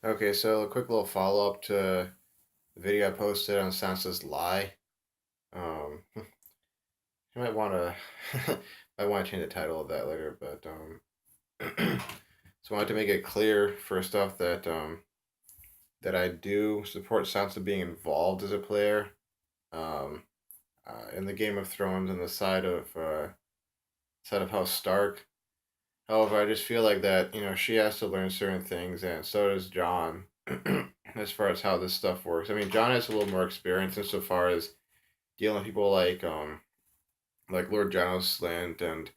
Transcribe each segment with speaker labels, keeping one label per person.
Speaker 1: Okay, so a quick little follow up to the video I posted on Sansa's lie. You might want to might want to change the title of that later, but so I wanted to make it clear first off that I do support Sansa being involved as a player um, in the Game of Thrones and the side of House Stark. However, I just feel like that she has to learn certain things, and so does John, as far as how this stuff works. I mean, John has a little more experience insofar as dealing with people like Lord Janos Slant and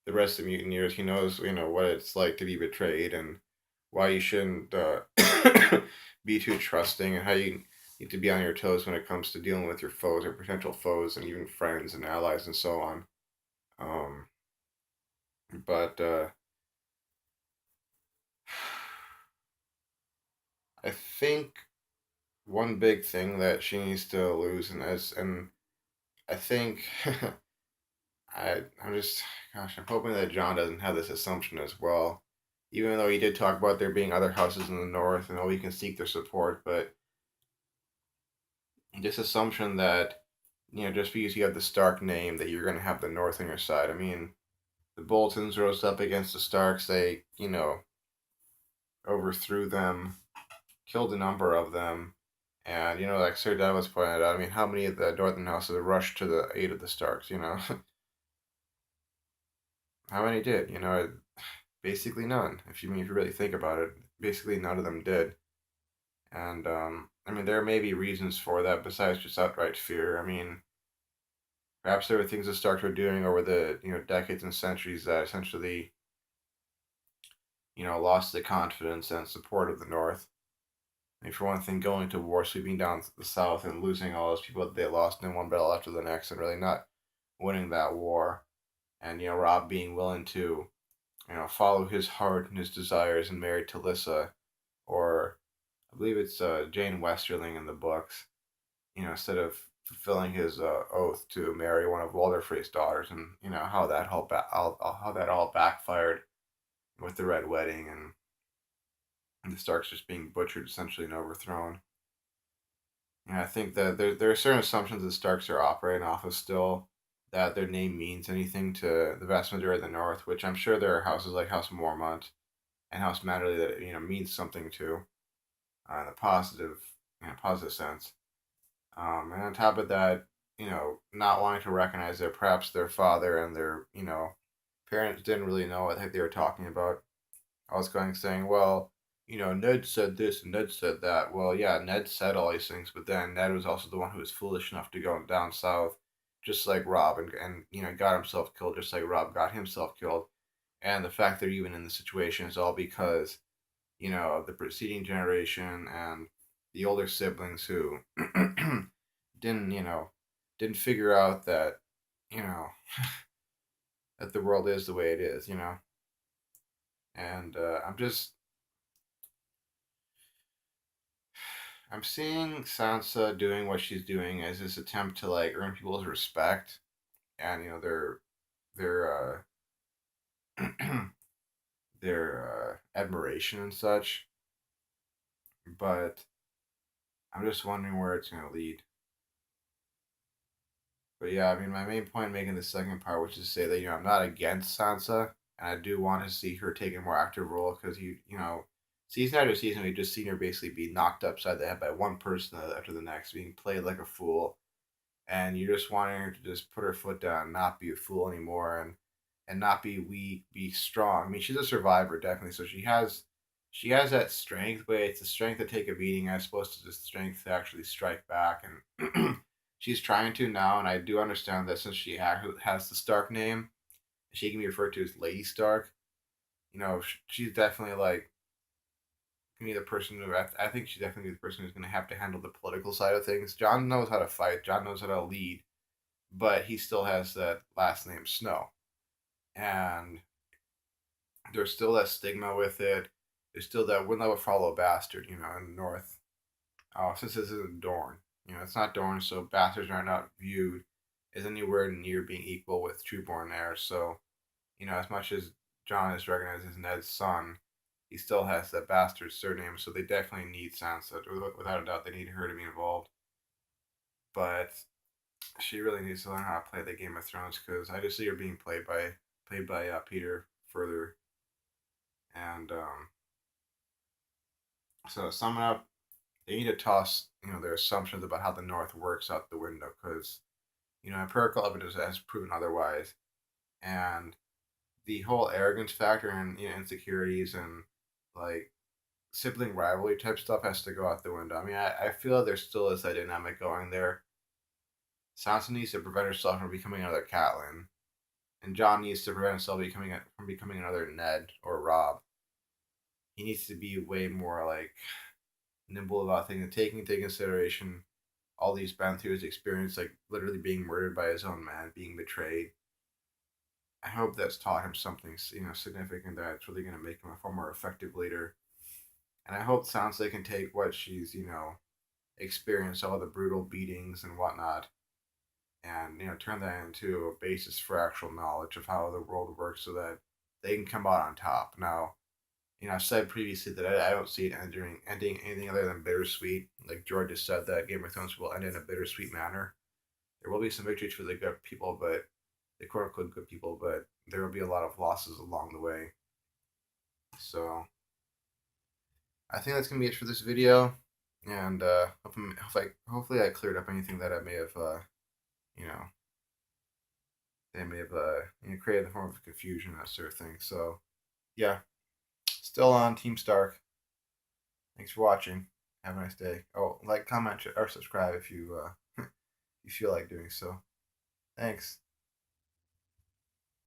Speaker 1: the rest of the mutineers. He knows what it's like to be betrayed and why you shouldn't be too trusting and how you need to be on your toes when it comes to dealing with your foes or potential foes and even friends and allies and so on. Um, but I think one big thing that she needs to lose and I think I'm just gosh, I'm hoping that John doesn't have this assumption as well. Even though he did talk about there being other houses in the north and how we can seek their support, but this assumption that just because you have the Stark name that you're gonna have the North on your side. I mean, the Boltons rose up against the Starks, they, overthrew them, killed a number of them. And, like Sir Davos pointed out, I mean, how many of the Northern houses rushed to the aid of the Starks, How many did? Basically none. If you really think about it, basically none of them did. And I mean, there may be reasons for that besides just outright fear. I mean, perhaps there were things the Starks were doing over the decades and centuries that essentially lost the confidence and support of the North. I mean, for one thing, going to war, sweeping down the South, and losing all those people that they lost in one battle after the next, and really not winning that war. And Rob being willing to follow his heart and his desires and marry Talissa, or I believe it's Jane Westerling in the books. Instead of fulfilling his oath to marry one of Walder Frey's daughters, and how that all backfired with the Red Wedding and the Starks just being butchered essentially and overthrown. And I think that there are certain assumptions the Starks are operating off of still, that their name means anything to the vast majority of the North, which I'm sure there are houses like House Mormont and House Manderley that means something to in a positive sense. And on top of that, not wanting to recognize that perhaps their father and their parents didn't really know what the heck they were talking about. I was going saying, well, Ned said this and Ned said that. Well, yeah, Ned said all these things, but then Ned was also the one who was foolish enough to go down south, just like Rob, and got himself killed, just like Rob got himself killed. And the fact they're even in the situation is all because of the preceding generation and the older siblings who didn't didn't figure out that you know that the world is the way it is, and I'm seeing Sansa doing what she's doing as this attempt to like earn people's respect and their their admiration and such. But I'm just wondering where it's gonna lead. But yeah, I mean, my main point in making the second part was to say that I'm not against Sansa, and I do want to see her take a more active role because season after season we've just seen her basically be knocked upside the head by one person after the next, being played like a fool, and you're just wanting her to just put her foot down, not be a fool anymore, and not be weak, be strong. I mean, she's a survivor definitely, so she has that strength, but it's the strength to take a beating as opposed to the strength to actually strike back. And she's trying to now, and I do understand that since she has the Stark name, she can be referred to as Lady Stark. She's definitely like gonna be the person who I think she's definitely the person who's gonna have to handle the political side of things. John knows how to fight. John knows how to lead, but he still has that last name Snow, and there's still that stigma with it. There's still that wouldn't that would follow a bastard, in the North. Since this isn't Dorne, it's not Dorne, so bastards are not viewed as anywhere near being equal with true-born heirs. So, as much as John is recognized as Ned's son, he still has that bastard surname, so they definitely need Sansa. Without a doubt, they need her to be involved. But she really needs to learn how to play the Game of Thrones because I just see her being played by Peter further. And so to sum it up, they need to toss their assumptions about how the North works out the window because empirical evidence has proven otherwise, and the whole arrogance factor and insecurities and like sibling rivalry type stuff has to go out the window. I mean, I feel like there still is that dynamic going there. Sansa needs to prevent herself from becoming another Catelyn, and John needs to prevent himself from becoming another Ned or Rob. He needs to be way more like nimble about things and taking into consideration all these been through his experience, like literally being murdered by his own man, being betrayed. I hope that's taught him something, significant that's really going to make him a far more effective leader. And I hope Sansa can take what she's, experienced, all the brutal beatings and whatnot, and turn that into a basis for actual knowledge of how the world works, so that they can come out on top. Now, I've said previously that I don't see it ending anything other than bittersweet. Like George just said, that Game of Thrones will end in a bittersweet manner. There will be some victories for the good people, but the quote unquote good people, but there will be a lot of losses along the way. So I think that's gonna be it for this video, and hopefully I cleared up anything that I may have you know created a form of confusion, that sort of thing. So yeah, still on Team Stark. Thanks for watching. Have a nice day. Oh, like, comment, or subscribe if you you feel like doing so. Thanks.